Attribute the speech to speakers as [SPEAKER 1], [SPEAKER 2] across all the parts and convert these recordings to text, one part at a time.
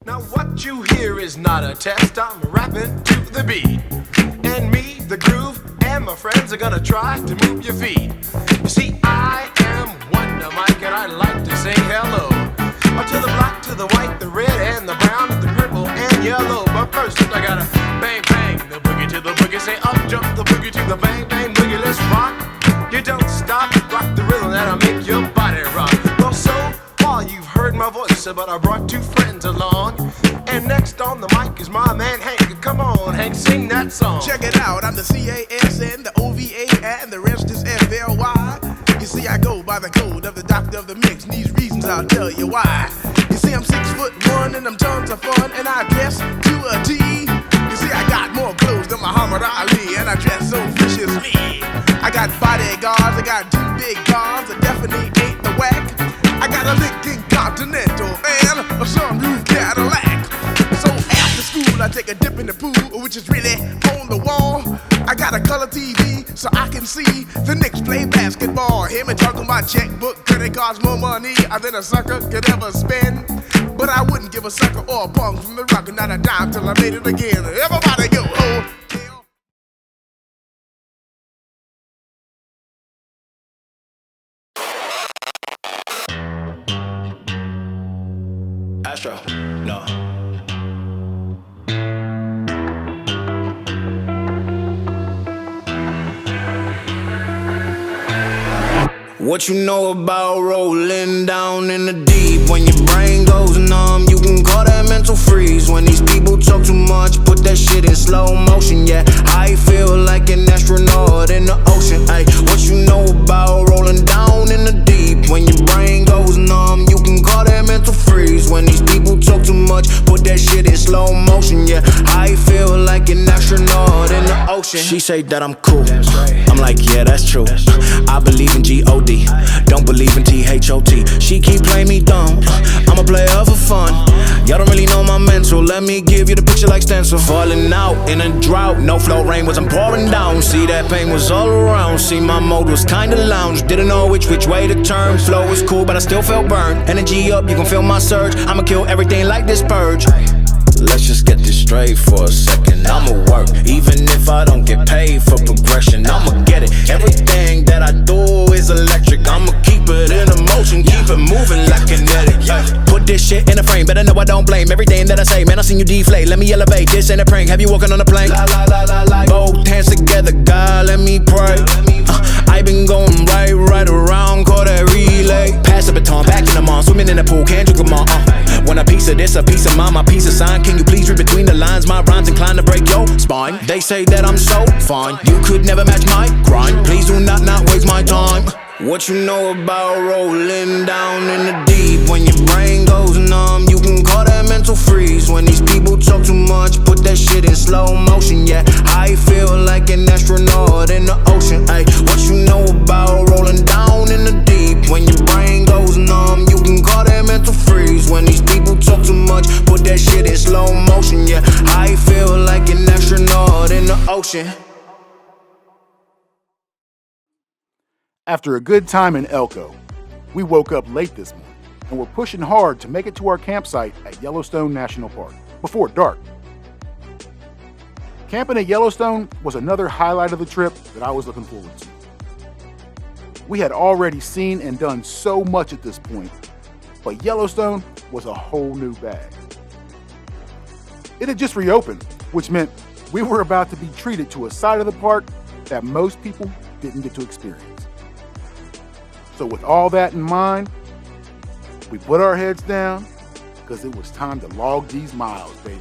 [SPEAKER 1] Now what you hear is not a test, I'm rapping to the beat. And me, the groove, and my friends are gonna try to move your feet. You see, I am Wonder Mike, and I like to say hello. To the black, to the white, the red, and the brown, the purple, and yellow. But first, I gotta bang, bang, the boogie to the boogie. Say up, jump the boogie to the bang, bang, boogie. Let's rock. You don't stop, rock the rhythm that'll make your body rock. Well, so far you've heard my voice, but I brought two friends along. And next on the mic is my man Hank. Come on, Hank, sing that song.
[SPEAKER 2] Check it out, I'm the CASN, the OVA, and the rest is FLY. You see, I go by the code of the doctor of the mix, and these reasons I'll tell you why. You see, I'm 6'1", and I'm tons of fun, and I dress to a T. You see, I got more clothes than Muhammad Ali, and I dress so viciously. I got bodyguards, I got two big cars, I definitely ain't the whack. I got a Lincoln Continental and a sunroof Cadillac. So after school, I take a dip in the pool, which is really on the wall. I got a color TV so I can see the Knicks play basketball. Hear me talking about checkbook, credit cards, more money than a sucker could ever spend. But I wouldn't give a sucker or a punk from the rock, not a dime till I made it again. Everybody go, oh.
[SPEAKER 3] Astro, no. What you know about rolling down in the deep? When your brain goes numb, you can call that mental freeze. When these people talk too much, put that shit in slow motion. Yeah, I feel like an astronaut in the ocean. Ay, what you know about rolling down in the deep? When your brain goes numb, you can call that mental freeze. When these people talk too much, put that shit in slow motion. Yeah, I feel like an astronaut in the ocean. She say that I'm cool, I'm like, yeah, that's true. I believe in G-O-D, don't believe in T-H-O-T. She keep playing me dumb, I'm a player for fun. Y'all don't really know my mental, let me give you the picture like stencil. Falling out in a drought, no flow, rain wasn't pouring down. See, that pain was all around, see, my mode was kinda lounge. Didn't know which way to turn, flow was cool but I still felt burned. Energy up, you can feel my surge, I'ma kill everything like this purge. Let's just get this straight for a second. I'ma work, even if I don't get paid for progression. I'ma get it. Everything that I do is electric. I'ma keep it in motion, keep it moving like kinetic. Put this shit in a frame, better know I don't blame everything that I say. Man, I seen you deflate. Let me elevate. This ain't a prank. Have you walking on a plane? Both hands together, God, let me pray. I been going right around, call that relay. Pass the baton, back in the mall, swimming in the pool, can't drink them all. Want a piece of this, a piece of mine, my piece of sign. Can you please read between the lines? My rhymes inclined to break your spine. They say that I'm so fine, you could never match my grind. Please do not waste my time. What you know about rolling down in the deep? When your brain goes numb, you can call that mental freeze. When these people talk too much, put that shit in slow motion. Yeah, I feel like an astronaut in the ocean. Ay, what you know about rolling down in the deep? When your brain goes numb, you can call that mental freeze. When these people talk too much, put that shit in slow motion. Yeah, I feel like an astronaut in the ocean.
[SPEAKER 4] After a good time in Elko, we woke up late this morning and were pushing hard to make it to our campsite at Yellowstone National Park before dark. Camping at Yellowstone was another highlight of the trip that I was looking forward to. We had already seen and done so much at this point, but Yellowstone was a whole new bag. It had just reopened, which meant we were about to be treated to a side of the park that most people didn't get to experience. So with all that in mind, we put our heads down because it was time to log these miles, baby.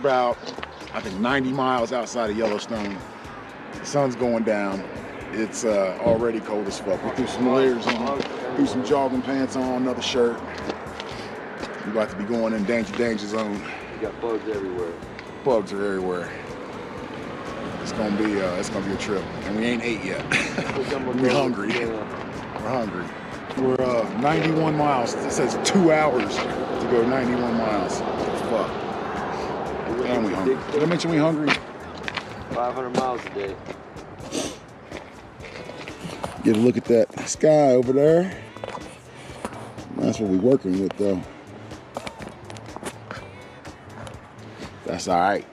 [SPEAKER 4] about, I think, 90 miles outside of Yellowstone. The sun's going down. It's already cold as fuck. We threw some layers on, threw some jogging pants on, another shirt. We're about to be going in danger zone.
[SPEAKER 5] You got bugs everywhere.
[SPEAKER 4] Bugs are everywhere. It's gonna be a trip, and we ain't ate yet. We're hungry. We're hungry. We're 91 miles. It says 2 hours to go 91 miles. Fuck. And we hungry. Did I mention we hungry?
[SPEAKER 5] 500 miles a day.
[SPEAKER 4] Get a look at that sky over there. That's what we're working with, though. That's all right.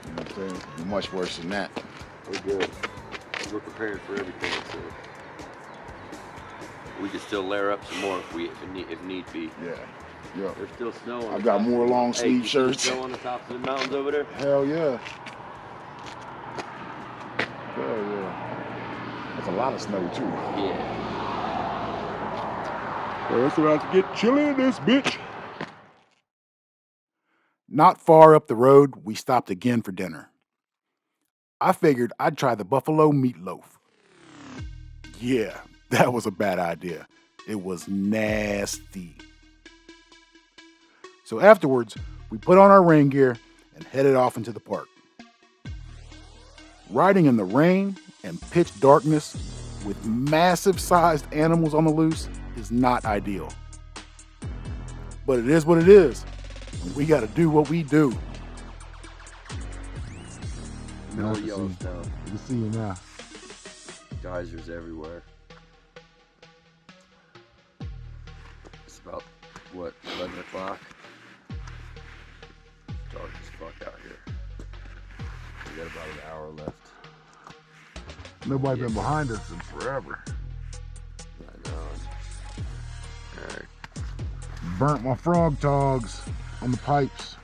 [SPEAKER 4] You know what I'm saying? Much worse than that.
[SPEAKER 5] We're good. We're prepared for everything. So we can still layer up some more if need be.
[SPEAKER 4] Yeah. Yeah.
[SPEAKER 5] There's still snow on
[SPEAKER 4] I've got more long sleeve shirts.
[SPEAKER 5] Snow on the tops of the mountains over there?
[SPEAKER 4] Hell yeah. Hell yeah. That's a lot of snow too.
[SPEAKER 5] Yeah.
[SPEAKER 4] Well, it's about to get chilly in this bitch. Not far up the road, we stopped again for dinner. I figured I'd try the buffalo meatloaf. Yeah, that was a bad idea. It was nasty. So afterwards, we put on our rain gear and headed off into the park. Riding in the rain and pitch darkness with massive-sized animals on the loose is not ideal. But it is what it is. And we got to do what we do.
[SPEAKER 5] No Yellowstone.
[SPEAKER 4] You can see you now.
[SPEAKER 5] Geysers everywhere. It's about, what, 11 o'clock? It's dark as fuck out here. We got about an hour left.
[SPEAKER 4] Nobody been behind us in forever.
[SPEAKER 5] I know. Alright.
[SPEAKER 4] Burnt my frog togs on the pipes.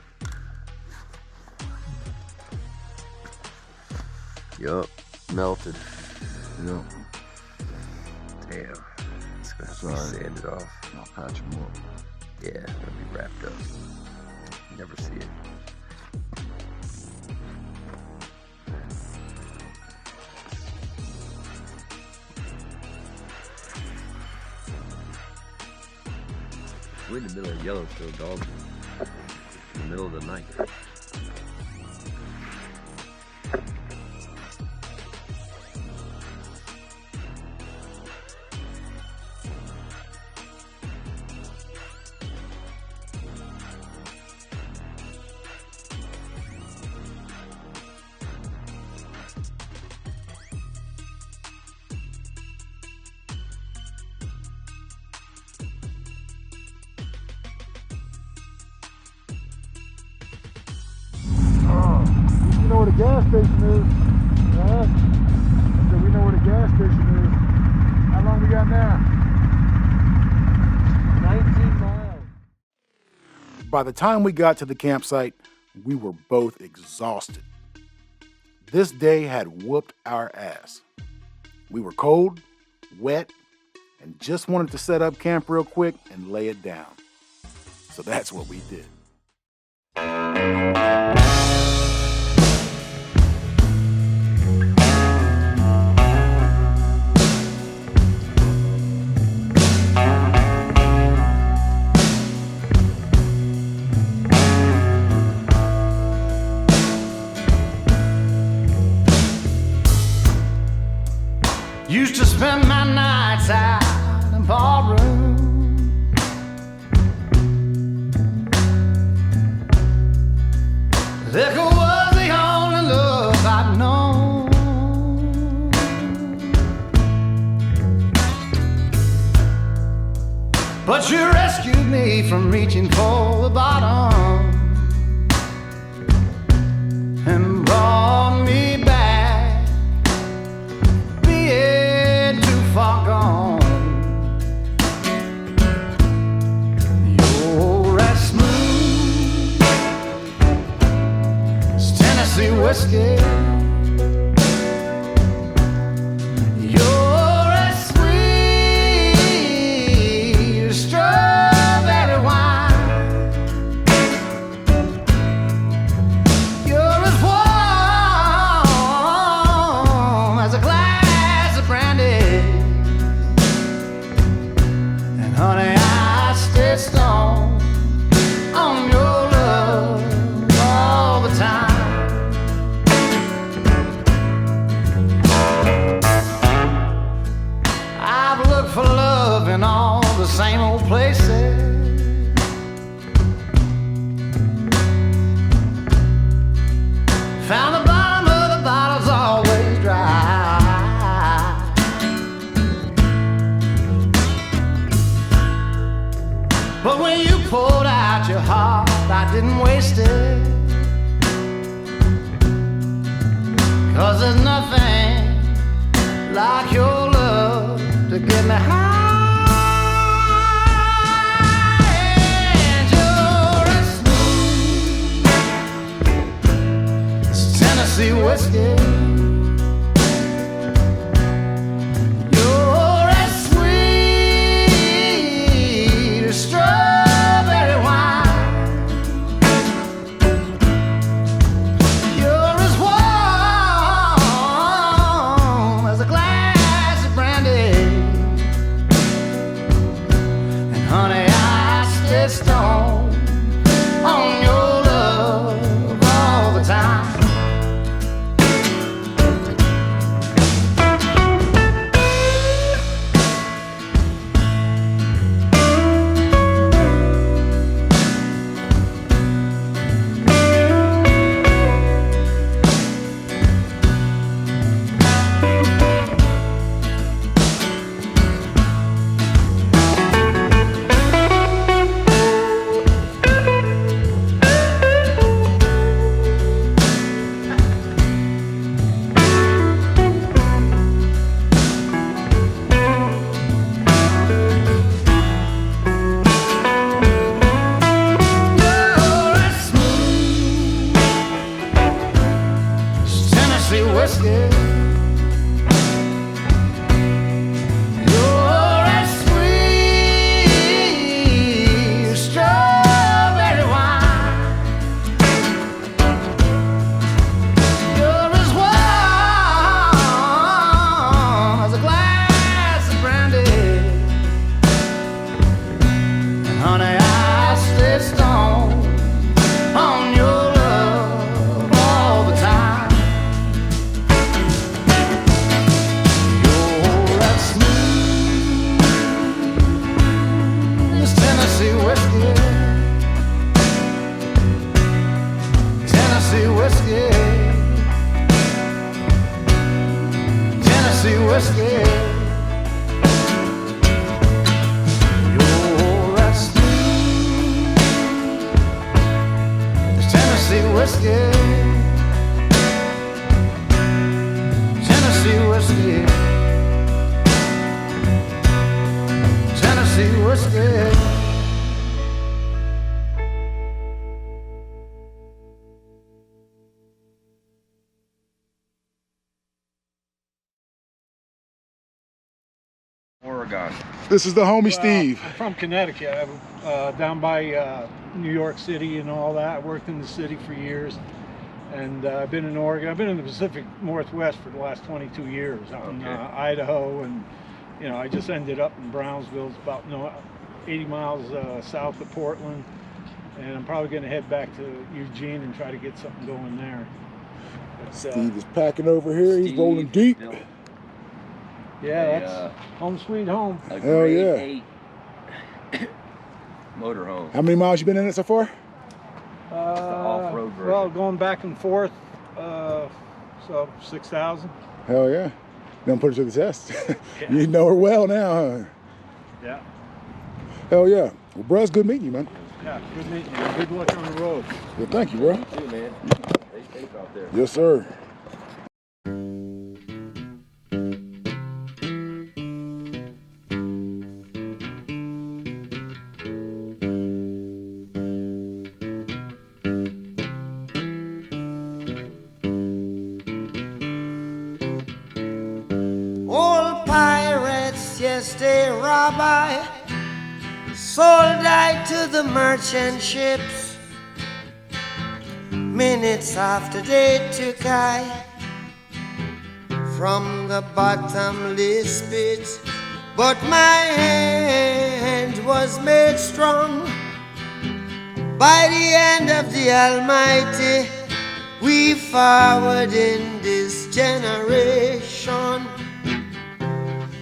[SPEAKER 5] Yup. Melted.
[SPEAKER 4] Yep.
[SPEAKER 5] Damn. It's gonna have to
[SPEAKER 4] Sorry.
[SPEAKER 5] be sanded off.
[SPEAKER 4] I'll patch them up.
[SPEAKER 5] Yeah, it'll be wrapped up. You never see it. We're in the middle of Yellowstone, dog. In the middle of the night.
[SPEAKER 4] You know where the gas station is? So we know where the gas station is. How long we got now?
[SPEAKER 5] 19 miles.
[SPEAKER 4] By the time we got to the campsite, we were both exhausted. This day had whooped our ass. We were cold, wet, and just wanted to set up camp real quick and lay it down. So that's what we did.
[SPEAKER 1] Used to spend my nights out in ballroom. Liquor was the only love I'd known. But you rescued me from reaching for the bottom and brought me back, being too far gone. You're as smooth
[SPEAKER 6] places. Found the bottom of the bottle's always dry. But when you poured out your heart, I didn't waste it. 'Cause there's nothing like your love to get me high. And you're as smooth as Tennessee whiskey. You're as sweet as strawberry wine. You're as warm as a glass of brandy. And honey, I stay stoned on your love all the time. You're as smooth as Tennessee whiskey. You're as sweet as strawberry wine. You're as warm as a glass of brandy. And honey, I stay stoned on your love all the time. You're as smooth as Tennessee whiskey. Tennessee whiskey. Tennessee whiskey. You're as smooth as Tennessee whiskey. Tennessee whiskey. Tennessee whiskey.
[SPEAKER 5] Oregon.
[SPEAKER 4] This is the homie Steve.
[SPEAKER 7] I'm from Connecticut, down by New York City and all that. I worked in the city for years, and I've been in Oregon. I've been in the Pacific Northwest for the last 22 years, out in Idaho, and you know, I just ended up in Brownsville. It's about 80 miles south of Portland, and I'm probably going to head back to Eugene and try to get something going there. But,
[SPEAKER 4] Steve is packing over here. He's rolling deep.
[SPEAKER 7] yeah, that's home sweet home.
[SPEAKER 5] A
[SPEAKER 4] Hell
[SPEAKER 5] grade
[SPEAKER 4] yeah.
[SPEAKER 5] 8 motorhome.
[SPEAKER 4] How many miles you been in it so far?
[SPEAKER 5] off-road version.
[SPEAKER 7] Well, going back and forth, so 6,000.
[SPEAKER 4] Hell yeah. Don't put her to the test. You know her well now, huh?
[SPEAKER 7] Yeah.
[SPEAKER 4] Hell yeah. Well, bro, it's good meeting you, man.
[SPEAKER 7] Yeah, good meeting you. Good luck on the road.
[SPEAKER 4] Well, thank you, bro.
[SPEAKER 5] You too, man. Stay safe out there.
[SPEAKER 4] Yes, sir.
[SPEAKER 8] Old pirates, yes, they rob I, sold I to the merchant ships. Minutes after they took I from the bottomless pit, but my hand was made strong by the hand of the Almighty. We forward in this generation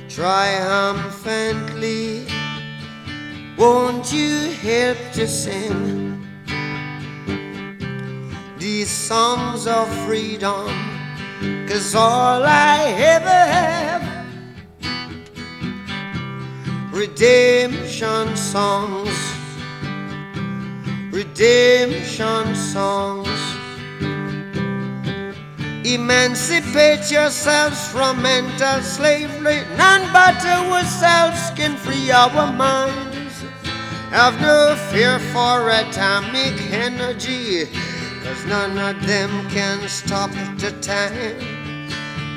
[SPEAKER 8] triumphantly. Won't you help to sing these songs of freedom? 'Cause all I ever have, redemption songs, redemption songs. Emancipate yourselves from mental slavery. None but ourselves can free our minds. Have no fear for atomic energy, 'cause none of them can stop the time.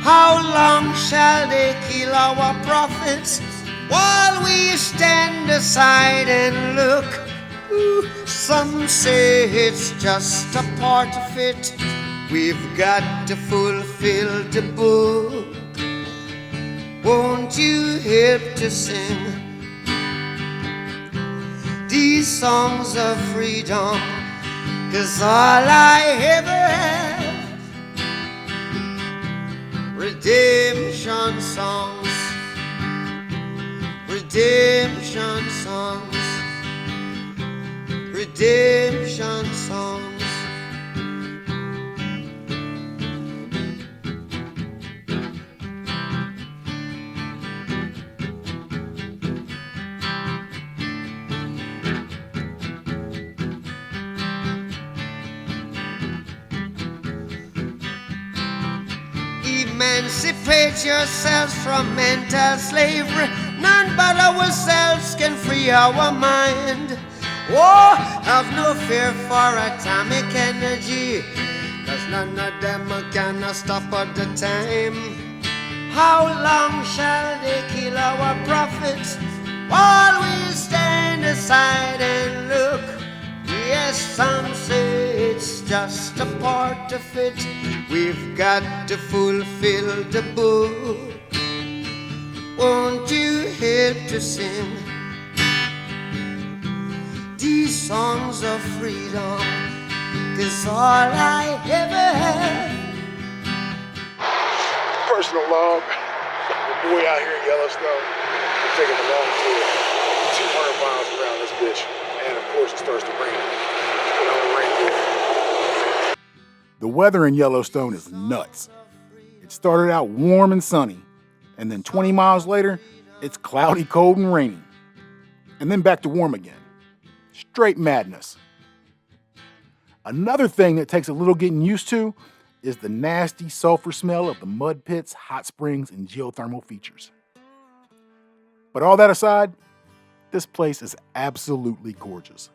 [SPEAKER 8] How long shall they kill our prophets while we stand aside and look? Ooh, some say it's just a part of it. We've got to fulfill the book. Won't you help to sing these songs of freedom? 'Cause all I ever have, redemption songs, redemption songs, redemption songs. Emancipate yourselves from mental slavery. None but ourselves can free our mind. Oh, have no fear for atomic energy, 'cause none of them can stop at the time. How long shall they kill our prophets while we stand aside and look? Yes, some say it's just a part of it. We've got to fulfill the book. Won't you help to sing these songs of freedom? 'Cause all I ever had.
[SPEAKER 4] Personal log. The boy out here in Yellowstone. We're taking a long tour. 200 miles around this bitch. And of course it starts to rain. The weather in Yellowstone is nuts. It started out warm and sunny, and then 20 miles later, it's cloudy, cold, and rainy. And then back to warm again. Straight madness. Another thing that takes a little getting used to is the nasty sulfur smell of the mud pits, hot springs, and geothermal features. But all that aside, this place is absolutely gorgeous.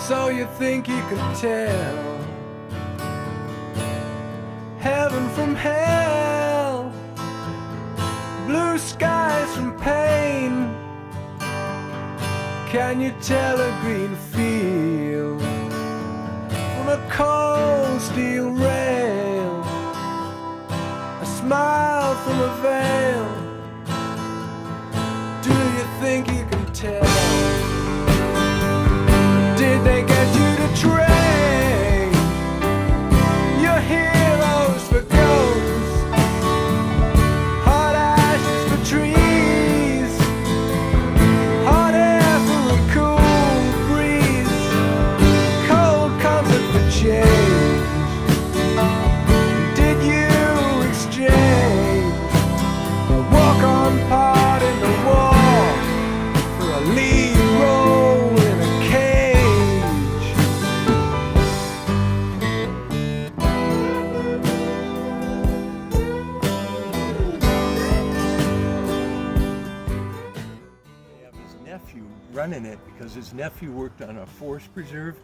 [SPEAKER 9] So you think you can tell heaven from hell, blue skies from pain? Can you tell a green field from a cold steel rail, a smile from a veil? Do you think you can tell? Did they get you to trade your heroes for ghosts, hot ashes for trees, hot air for a cool breeze, cold comfort for change? Did you exchange a walk-on part in the war for a lead role in a cage? Nephew running it because his nephew worked on a forest preserve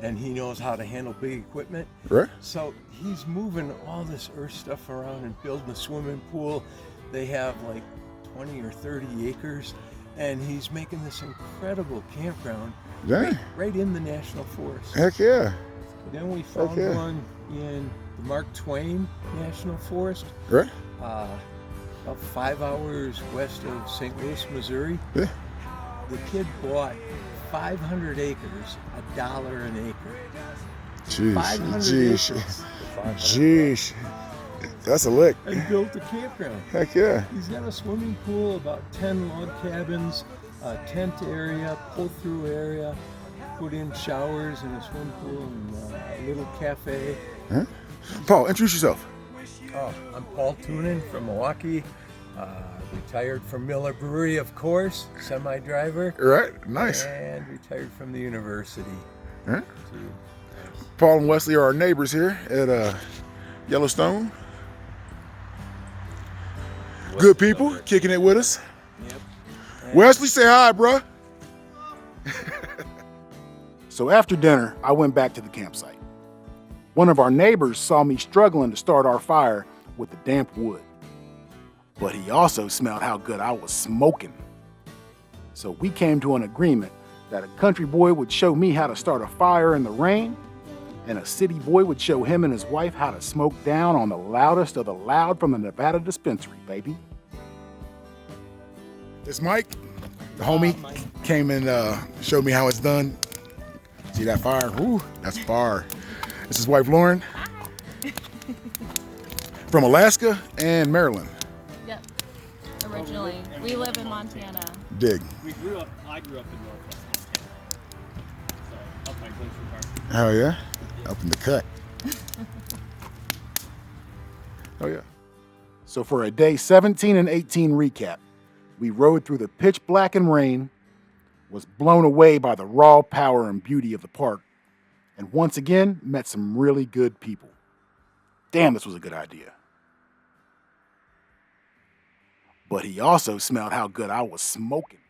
[SPEAKER 9] and he knows how to handle big equipment.
[SPEAKER 4] Right.
[SPEAKER 9] So he's moving all this earth stuff around and building a swimming pool. They have like 20 or 30 acres and he's making this incredible campground right in the national forest.
[SPEAKER 4] Heck yeah.
[SPEAKER 9] Then we found one in the Mark Twain National Forest.
[SPEAKER 4] Right.
[SPEAKER 9] About 5 hours west of St. Louis, Missouri.
[SPEAKER 4] Yeah.
[SPEAKER 9] The kid bought 500 acres, $1 an acre.
[SPEAKER 4] Jeez.
[SPEAKER 9] 500
[SPEAKER 4] Jeez.
[SPEAKER 9] acres.
[SPEAKER 4] Jeez.
[SPEAKER 10] That's a lick.
[SPEAKER 9] And built a campground.
[SPEAKER 10] Heck yeah.
[SPEAKER 9] He's got a swimming pool, about 10 log cabins, a tent area, pull-through area, put in showers and a swimming pool and a little cafe.
[SPEAKER 10] Huh? Paul, introduce yourself.
[SPEAKER 9] Oh, I'm Paul Toonan from Milwaukee. Retired from Miller Brewery, of course, semi-driver.
[SPEAKER 10] Right, nice.
[SPEAKER 9] And retired from the university.
[SPEAKER 10] Huh? Paul and Wesley are our neighbors here at Yellowstone. Good people, kicking it with us. Yep. Wesley, say hi, bro.
[SPEAKER 4] So after dinner, I went back to the campsite. One of our neighbors saw me struggling to start our fire with the damp wood. But he also smelled how good I was smoking. So we came to an agreement that a country boy would show me how to start a fire in the rain, and a city boy would show him and his wife how to smoke down on the loudest of the loud from the Nevada dispensary, baby.
[SPEAKER 10] This Mike, the homie, came and showed me how it's done. See that fire? Ooh, that's fire. This is his wife, Lauren.
[SPEAKER 11] Hi.
[SPEAKER 10] From Alaska and Maryland.
[SPEAKER 11] Yep. Originally. We live in Montana.
[SPEAKER 10] Dig.
[SPEAKER 12] I grew up in Northwest Montana. So, up by Glacier Park.
[SPEAKER 10] Hell yeah. Up in the cut. Oh yeah.
[SPEAKER 4] So for a day 17 and 18 recap, we rode through the pitch black and rain, was blown away by the raw power and beauty of the park, and once again met some really good people. Damn, this was a good idea. But he also smelled how good I was smoking.